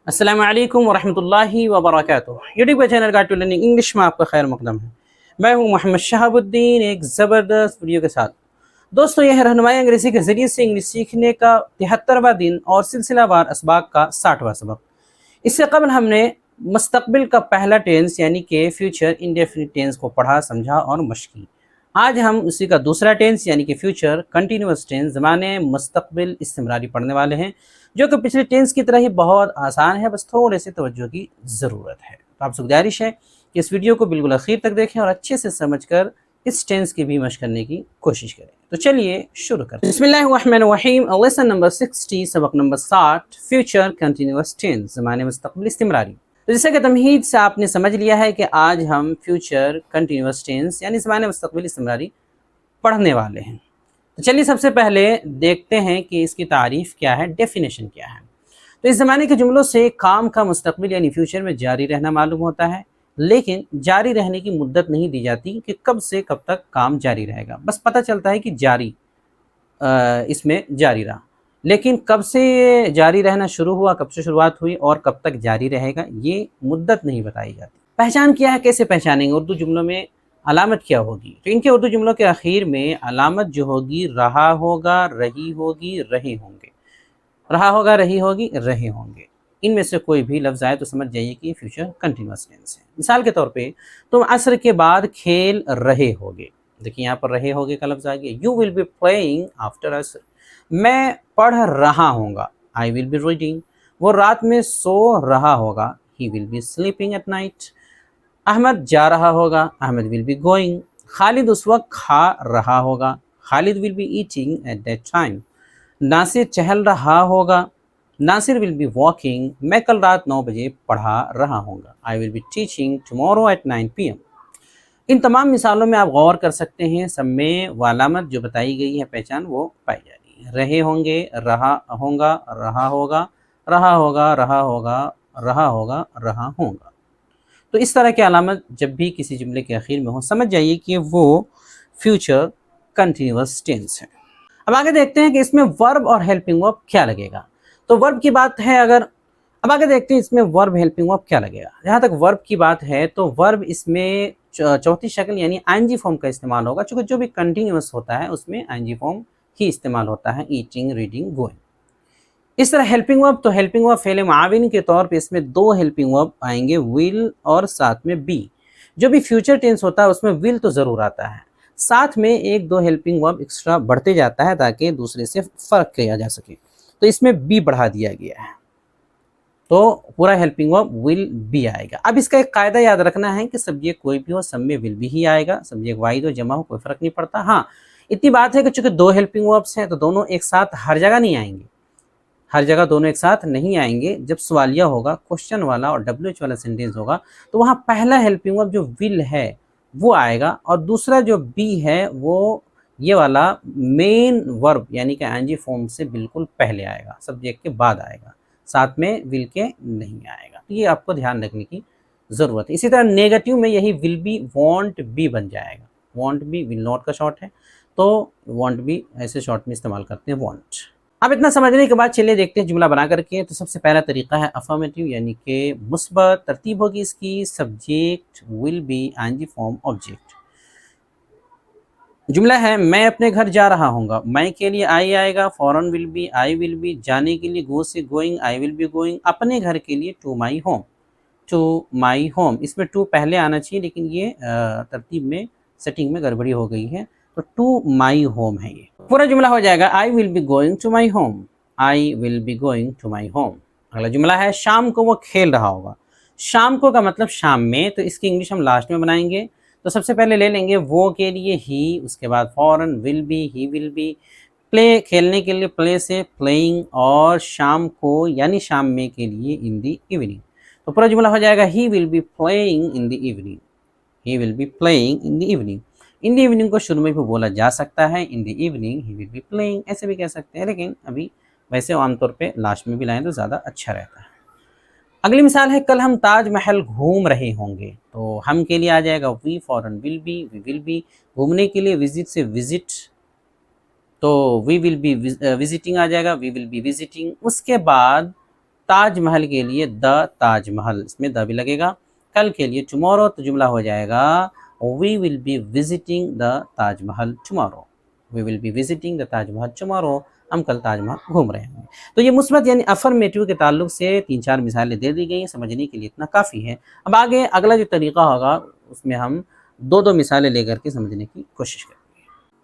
अस्सलाम वालेकुम वरहमतुल्लाहि वबरकातुहू। YouTube channel guide to learning English में आपका खैर मकदम है। मैं हूं मोहम्मद शहाबुद्दीन एक ज़बरदस्त वीडियो के साथ। दोस्तों, यह रहनुमाई अंग्रेज़ी के ज़रिए से इंग्लिश सीखने का 73वां दिन और सिलसिलावार असबाक का 60वां सबक। इससे कबल हमने मुस्तकबिल का पहला टेंस यानी कि फ्यूचर इंडेफिनिट टेंस को पढ़ा, समझा और मश्क की। आज हम उसी का दूसरा टेंस यानी कि फ्यूचर कंटिन्यूअस टेंस ज़माने मुस्तकबिल इस्तिमरारी पढ़ने वाले हैं, जो कि पिछले टेंस की तरह ही बहुत आसान है, बस थोड़े से तवज्जो की ज़रूरत है। तो आपसे गुजारिश है कि इस वीडियो को बिल्कुल आखिर तक देखें और अच्छे से समझकर इस टेंस की भी मशक करने की कोशिश करें। तो चलिए शुरू करते हैं। बिस्मिल्लाहिर्रहमानिर्रहीम। लेसन नंबर 60, सबक नंबर 60, फ्यूचर कंटिन्यूअस टेंस, ज़माने मुस्तकबिल इस्तिमरारी। तो जैसे कि तमहीद से आपने समझ लिया है कि आज हम फ्यूचर कंटिन्यूअस टेंस यानी ज़माने मुस्तकबिल इस्तिमरारी पढ़ने वाले हैं। तो चलिए सबसे पहले देखते हैं कि इसकी तारीफ़ क्या है, डेफिनेशन क्या है। तो इस ज़माने के जुमलों से काम का मुस्तकबिल यानी फ्यूचर में जारी रहना मालूम होता है, लेकिन जारी रहने की मुद्दत नहीं दी जाती कि कब से कब तक काम जारी रहेगा। बस पता चलता है कि जारी इसमें जारी रहा, लेकिन कब से ये जारी रहना शुरू हुआ, कब से शुरुआत हुई और कब तक जारी रहेगा, ये मुद्दत नहीं बताई जाती। पहचान क्या है, कैसे पहचानेंगे? उर्दू जुमलों में अलामत क्या होगी? तो इनके उर्दू जुमलों के आखिर में अलामत जो होगी, रहा होगा, रही होगी, रहे होंगे। रहा होगा, रही होगी, रहे होंगे। इनमें से कोई भी लफ्ज़ आए तो समझ जाइए कि फ्यूचर कंटिन्यूअस टेंस है। मिसाल के तौर पे, तुम असर के बाद खेल रहे होगे। देखिए यहाँ पर रहे होगे का लफ्ज़ आ गया। You will be playing after असर। मैं पढ़ रहा होगा, आई विल बी रीडिंग। वो रात में सो रहा होगा, he will be sleeping at night. Ahmad जा रहा होगा, Ahmad will be going. Khalid उस वक्त खा रहा होगा, Khalid will be eating at that time. Nasir चहल रहा होगा, नासिर विल बी वॉकिंग। मैं कल रात 9 बजे पढ़ा रहा हूँगा, I will be teaching tomorrow at 9 PM। इन तमाम मिसालों में आप गौर कर सकते हैं, सब में वो अलामत जो बताई गई है, पहचान वो पाई जा रही है। रहे होंगे, रहा होगा, रहा होगा, रहा होगा, रहा होगा, रहा होगा, रहा होगा। तो इस तरह की अलामत जब भी किसी जुमले के आखिर में हो, समझ जाइए कि वो फ्यूचर कंटिन्यूअस टेंस है। अब आगे देखते हैं कि इसमें वर्ब और हेल्पिंग वर्ब क्या लगेगा। तो वर्ब की बात है अगर, अब आगे देखते हैं इसमें वर्ब हेल्पिंग वर्ब क्या लगेगा। जहाँ तक वर्ब की बात है तो वर्ब इसमें चौथी शक्ल यानी आईएनजी फॉर्म का इस्तेमाल होगा, चूँकि जो भी कंटिन्यूअस होता है उसमें आईएनजी फॉर्म ही इस्तेमाल होता है, ईटिंग, रीडिंग, गोइंग। इस तरह हेल्पिंग वर्ब, तो हेल्पिंग वर्ब फ़ेल मुआविन के तौर पे इसमें दो हेल्पिंग वर्ब आएंगे, विल और साथ में बी। जो भी फ्यूचर टेंस होता है उसमें विल तो ज़रूर आता है, साथ में एक दो हेल्पिंग वर्ब एक्स्ट्रा बढ़ते जाता है ताकि दूसरे से फ़र्क किया जा सके। तो इसमें बी बढ़ा दिया गया है, तो पूरा हेल्पिंग वर्ब विल बी आएगा। अब इसका एक कायदा याद रखना है कि सब्जेक्ट कोई भी हो, सब में विल बी ही आएगा। सब्जेक्ट वाहिद हो, जमा हो, कोई फ़र्क नहीं पड़ता। हाँ, इतनी बात है कि चूँकि दो हेल्पिंग वर्ब्स हैं तो दोनों एक साथ हर जगह नहीं आएंगे, हर जगह दोनों एक साथ नहीं आएंगे। जब सवालिया होगा, क्वेश्चन वाला और WH वाला सेंटेंस होगा, तो वहाँ पहला हेल्पिंग वर्ब जो विल है वो आएगा और दूसरा जो बी है वो ये वाला मेन वर्ब यानी कि आईएनजी फॉर्म से बिल्कुल पहले आएगा, सब्जेक्ट के बाद आएगा, साथ में विल के नहीं आएगा। तो ये आपको ध्यान रखने की ज़रूरत है। इसी तरह नेगेटिव में यही विल बी वॉन्ट बी बन जाएगा। वॉन्ट बी विल नॉट का शॉर्ट है, तो वॉन्ट बी ऐसे शॉर्ट में इस्तेमाल करते हैं, वॉन्ट। अब इतना समझने के बाद चलिए देखते हैं जुमला बना करके। तो सबसे पहला तरीका है अफर्मेटिव यानी कि मुस्बत। तरतीब होगी इसकी, subject, will be, ING form, object. जुमला है, मैं अपने घर जा रहा हूँगा। मैं के लिए आई आएगा, फॉरन will be, I will be. जाने के लिए गो से going, I will be going. अपने घर के लिए to my home, to my home. इसमें टू पहले आना चाहिए, लेकिन ये तरतीब में, सेटिंग में गड़बड़ी हो गई है, तो टू माई होम है। ये पूरा जुमला हो जाएगा, I will be going to my home, I will be going to my home. अगला जुमला है, शाम को वो खेल रहा होगा। शाम को का मतलब शाम में, तो इसकी इंग्लिश हम लास्ट में बनाएंगे। तो सबसे पहले ले लेंगे वो के लिए ही, उसके बाद फॉरन will be, he will be. Play खेलने के लिए प्ले से प्लेइंग, और शाम को यानी शाम में के लिए इन दी इवनिंग। तो पूरा जुमला हो जाएगा, ही will B playing in the evening, he will B playing in the evening. In the evening को शुरू में भी बोला जा सकता है, इन the evening he will be playing, ऐसे भी कह सकते हैं, लेकिन अभी वैसे आमतौर पे लास्ट में भी लाएं तो ज़्यादा अच्छा रहता है। अगली मिसाल है, कल हम ताजमहल घूम रहे होंगे। तो हम के लिए आ जाएगा वी, फॉरन will be, we will be. घूमने के लिए विजिट से विजिट, तो वी विल बी विजिटिंग आ जाएगा, वी विल बी विजिटिंग। उसके बाद ताजमहल के लिए द ताजमहल, इसमें द भी लगेगा। कल के लिए टुमारो, तो जुमला हो जाएगा we will be visiting the Taj Mahal tomorrow. We will be visiting the Taj Mahal tomorrow, हम कल ताजमहल घूम रहे हैं। तो ये मुस्बत यानी अफर्मेटिव के ताल्लुक से 3-4 मिसालें दे दी गई हैं, समझने के लिए इतना काफ़ी है। अब आगे अगला जो तरीका होगा उसमें हम 2-2 मिसालें लेकर के समझने की कोशिश करेंगे।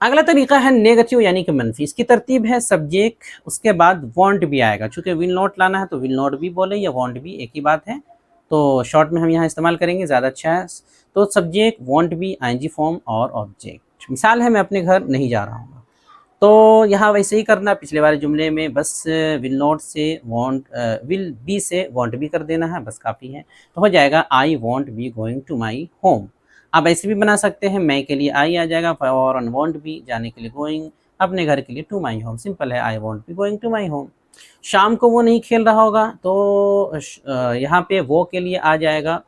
अगला तरीका है नेगेटिव यानी कि मनफी। इसकी तरतीब है सब्जेक्ट, उसके बाद वांट भी आएगा। चूँकि विल नॉट लाना है तो विल नॉट भी बोले या वांट भी एक ही बात है, तो शॉर्ट में हम यहाँ इस्तेमाल करेंगे, ज़्यादा अच्छा है। तो सब्जेक्ट, वांट भी, आईएनजी फॉर्म और ऑब्जेक्ट। मिसाल है मैं अपने घर नहीं जा रहा हूँ, तो यहाँ वैसे ही करना पिछले वाले जुमले में, बस विल नॉट से वांट, विल बी से वांट भी कर देना है, बस काफ़ी है। तो हो जाएगा I won't be going to my home. आप ऐसे भी बना सकते हैं, मैं के लिए आई आ जाएगा, फॉर एंड वांट बी, जाने के लिए गोइंग, अपने घर के लिए टू माई होम। सिंपल है, I won't be going to my home. शाम को वो नहीं खेल रहा होगा, तो यहाँ पे वो के लिए आ जाएगा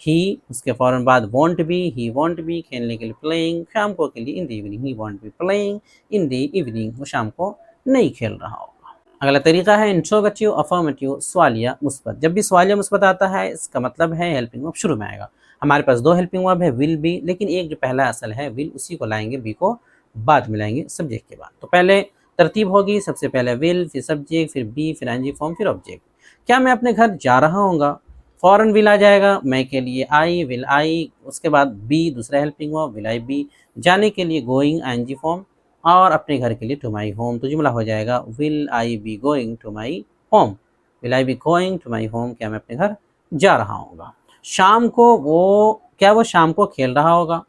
ही, उसके फ़ौरन बाद want B, he won't B, खेलने के लिए प्लेइंग, शाम को के लिए in the evening, he won't B playing in the evening, वो शाम को नहीं खेल रहा होगा। अगला तरीका है इंट्रोगेटिव अफर्मेटिव सवालिया मुस्बत। जब भी सवालिया मुस्बत आता है इसका मतलब है हेल्पिंग वर्ब शुरू में आएगा। हमारे पास 2 हेल्पिंग वर्ब है, विल बी, लेकिन एक जो पहला असल है विल, उसी को लाएंगे, बी को बाद में लाएंगे सब्जेक्ट के बाद। तो पहले तरतीब होगी, सबसे पहले विल, फिर सब्जेक्ट, फिर बी, फिर आईएनजी फॉर्म, फिर ऑब्जेक्ट। क्या मैं अपने घर जा रहा हूँगा, फॉरन विल आ जाएगा, मैं के लिए आई, विल आई, उसके बाद बी दूसरा helping verb, will I be, जाने के लिए गोइंग, आईएनजी फॉर्म, और अपने घर के लिए टू माई होम। तो जुमला हो जाएगा will I be going to my home. Will I be going to my home, क्या मैं अपने घर जा रहा हूँगा। शाम को वो, क्या वो शाम को खेल रहा होगा,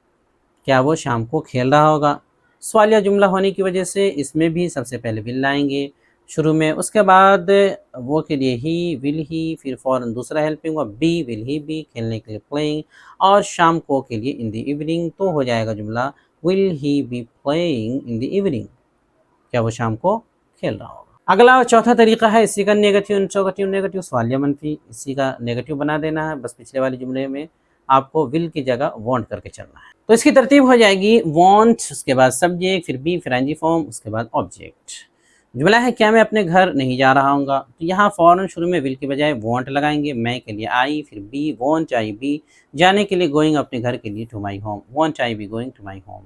क्या वो शाम को खेल रहा होगा। सवालिया जुमला होने की वजह से इसमें भी सबसे पहले विल लाएंगे शुरू में, उसके बाद वो के लिए ही, विल ही, फिर फ़ौरन दूसरा helping verb be, will he be, खेलने के लिए प्लेइंग, और शाम को के लिए इन द इवनिंग। तो हो जाएगा जुमला will he be playing in the evening, क्या वो शाम को खेल रहा होगा। अगला चौथा तरीका है इसी का नेगेटिव इंट्रोगेटिव नेगेटिव सवालिया मनफी, इसी का नेगेटिव बना देना है, बस पिछले वाले जुमले में आपको विल की जगह वांट करके चलना है। तो इसकी तरतीब हो जाएगी वांट, उसके बाद सब्जेक्ट, फिर बी, फिर आईएनजी फॉर्म, उसके बाद ऑब्जेक्ट। जुमला है क्या मैं अपने घर नहीं जा रहा हूँगा, तो यहाँ फ़ौरन शुरू में विल की बजाय वांट लगाएंगे, मैं के लिए आई, फिर बी, वांट आई बी, जाने के लिए गोइंग, अपने घर के लिए to my home, won't I be going to my home.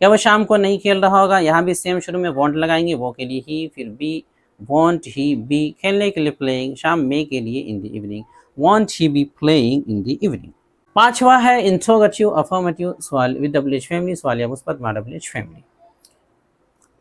क्या वो शाम को नहीं खेल रहा होगा, यहाँ भी सेम शुरू में वांट लगाएंगे, वो के लिए ही, फिर बी, वांट ही बी, खेलने के लिए प्लेइंग, शाम में के लिए in the evening, want he be playing in the evening. पांचवा है इंट्रोगेटिव अफर्मेटिव सवाल विद डब्ल्यूएच फैमिली, सवालिया मुस्बत मा डब्ल्यूएच फैमिली।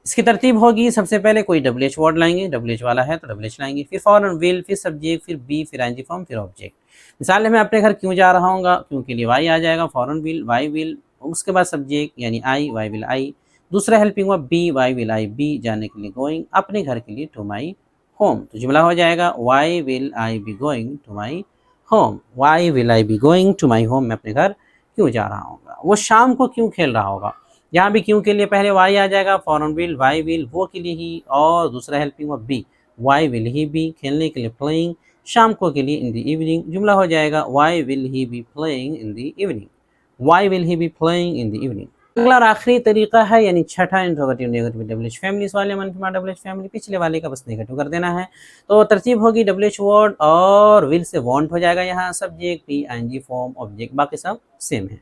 इसकी तरतीब होगी, सबसे पहले कोई डब्ल्यूएच वर्ड लाएंगे, डब्ल्यूएच वाला है तो डब्ल्यूएच लाएंगे, फिर फॉरन विल, फिर सब्जेक्ट, फिर बी, फिर आईएनजी फॉर्म, फिर ऑब्जेक्ट। मिसाल है मैं अपने घर क्यों जा रहा हूँ, क्यों के लिए वाई आ जाएगा, फॉरन विल, वाई विल, उसके बाद सब्जेक्ट यानी आई, वाई विल आई, दूसरा helping verb be, why will I be, जाने के लिए गोइंग, अपने घर के लिए टू माई होम। तो जुमला हो जाएगा why will I be going to my home, why will I be going to my home, मैं अपने घर क्यों जा रहा हूँ। वो शाम को क्यों खेल रहा होगा, यहाँ भी क्यों के लिए पहले वाई आ जाएगा, फॉरन विल, वाई विल, वो के लिए ही, और दूसरा helping verb be, why will he be, खेलने के लिए प्लेइंग, शाम को के लिए इन द इवनिंग। जुमला हो जाएगा why will he be playing in the evening, why will he be playing in the evening. अगला और आखिरी तरीका है यानी छठा इंट्रोगेटिव नेगेटिव डब्ल्यूएच फैमिली वाले मन की डब्ल्यूएच फैमिली, पिछले वाले का बस नेगेटिव कर देना है। तो तरतीब होगी डब्ल्यूएच वर्ड और विल से वांट हो जाएगा, यहाँ subject, be, ING form, object, बाकी सब सेम है।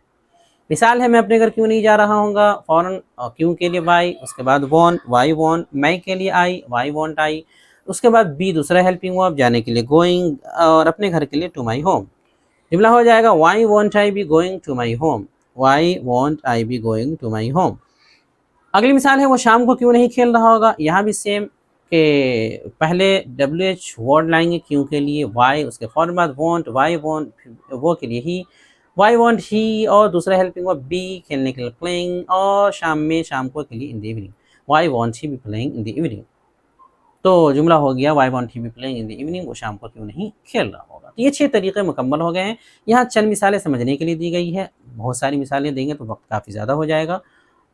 मिसाल है मैं अपने घर क्यों नहीं जा रहा हूँगा, फॉरन क्यों के लिए वाई, उसके बाद वॉन्ट, वाई वॉन्ट, मैं के लिए आई, वाई वॉन्ट आई, उसके बाद बी दूसरा हेल्पिंग वर्ब, जाने के लिए गोइंग, और अपने घर के लिए टू माई होम। जुमला हो जाएगा why won't I be going to my home, why won't I be going to my home. अगली मिसाल है वो शाम को क्यों नहीं खेल रहा होगा, यहाँ भी सेम के पहले डब्ल्यूएच वर्ड लाएंगे क्यों के लिए, वाई, उसके फौरन बाद वॉन्ट, वाई वॉन्ट, वो के लिए ही, वाई वॉन्ट ही, और दूसरा हेल्पिंग वर्ब बी, खेलने के लिए प्लेइंग, और शाम में, शाम को के लिए in the evening, why won't he be playing in the evening. तो जुमला हो गया why won't he be playing in the evening, वो शाम को क्यों नहीं खेल रहा होगा। तो ये 6 तरीके मुकम्मल हो गए हैं। यहाँ चंद मिसालें समझने के लिए दी गई है, बहुत सारी मिसालें देंगे तो वक्त काफ़ी ज़्यादा हो जाएगा,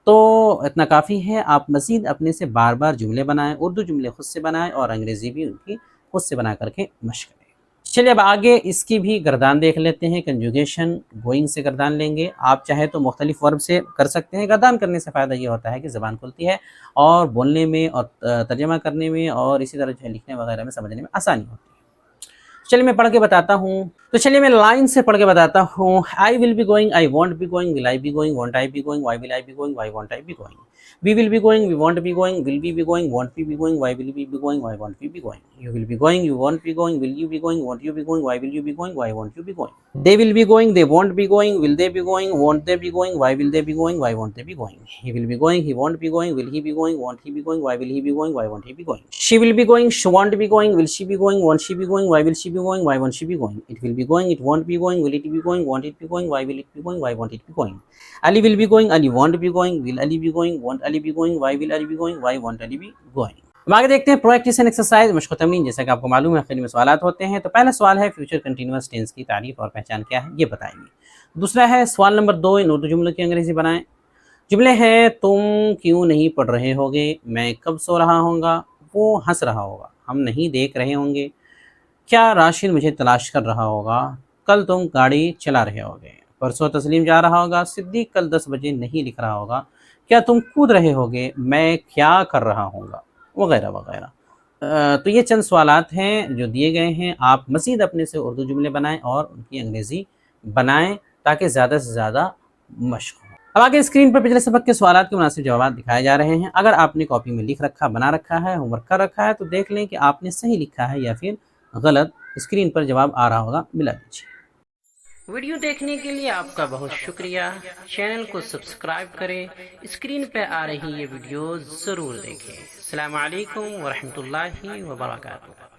तो इतना काफ़ी है। आप मज़ीद अपने से बार बार जुमले बनाएं, उर्दू जुमले खुद से बनाएं और अंग्रेज़ी भी उनकी खुद से बना करके मश्क करें। चलिए अब आगे इसकी भी गर्दान देख लेते हैं। कंजुगेशन गोइंग से गर्दान लेंगे, आप चाहे तो मुख्तलिफ वर्ब से कर सकते हैं। गर्दान करने से फ़ायदा ये होता है कि ज़बान खुलती है और बोलने में और तर्जमा करने में और इसी तरह जो है लिखने वगैरह में समझने में आसानी होती है। चलिए मैं पढ़ के बताता हूँ। तो चलिए मैं लाइन से पढ़ के बताता हूँ। I will be going, I won't be going, will I be going, won't I be going, why will I be going, why won't I be going, we will be going, we won't be going, will be going, won't be going, why will be going, why won't be going, you will be going, you won't be going, will you be going, won't you be going, why will you be going, why won't you be going, they will be going, they won't be going, will they be going, won't they be going, why will they be going, why won't they be going, he will be going, he won't be going, will he be going, won't he be going, why will he be going, why won't he be going, she will be going, she won't be going, will she be going, won't she be going, why will she be going, why won't she be going, it will be going, it won't be going, will it be going, want it be going, why will it be going, why won't it be going, Ali will be going, Ali won't be going, will Ali be going, won't Ali be going, why will Ali be going, why won't Ali be going। अब आगे देखते हैं प्रोएक्टिशन exercise मशक़ Tamreen. जैसा कि आपको मालूम है आखिर में सवालात होते हैं। तो पहला सवाल है फ्यूचर कंटिन्यूअस टेंस की तारीफ और पहचान क्या है, ये बताएंगे। दूसरा है सवाल नंबर 2, इन उर्दू जुमलों की अंग्रेजी बनाएं। जुमले हैं तुम क्यों नहीं पढ़ रहे होगे, मैं कब सो रहा होगा, वो हंस रहा होगा, हम नहीं देख रहे होंगे, क्या राशिद मुझे तलाश कर रहा होगा, कल तुम गाड़ी चला रहे होगे, परसों तस्लीम जा रहा होगा, सिद्दीक कल 10 बजे नहीं लिख रहा होगा, क्या तुम कूद रहे होगे, मैं क्या कर रहा हूँगा, वगैरह वगैरह। तो ये चंद सवालात हैं जो दिए गए हैं। आप मज़ीद अपने से उर्दू जुमले बनाएं और उनकी अंग्रेज़ी बनाएं ताकि ज़्यादा से ज़्यादा मशक़ हो। अब आगे स्क्रीन पर पिछले सबक के सवालात के मुनासिब जवाब दिखाए जा रहे हैं। अगर आपने कॉपी में लिख रखा, बना रखा है, होमवर्क कर रखा है तो देख लें कि आपने सही लिखा है या फिर गलत। स्क्रीन पर जवाब आ रहा होगा, मिला दीजिए। वीडियो देखने के लिए आपका बहुत शुक्रिया। चैनल को सब्सक्राइब करें, स्क्रीन पर आ रही ये वीडियो ज़रूर देखें। अस्सलामु अलैकुम व रहमतुल्लाहि व बरकातुहू।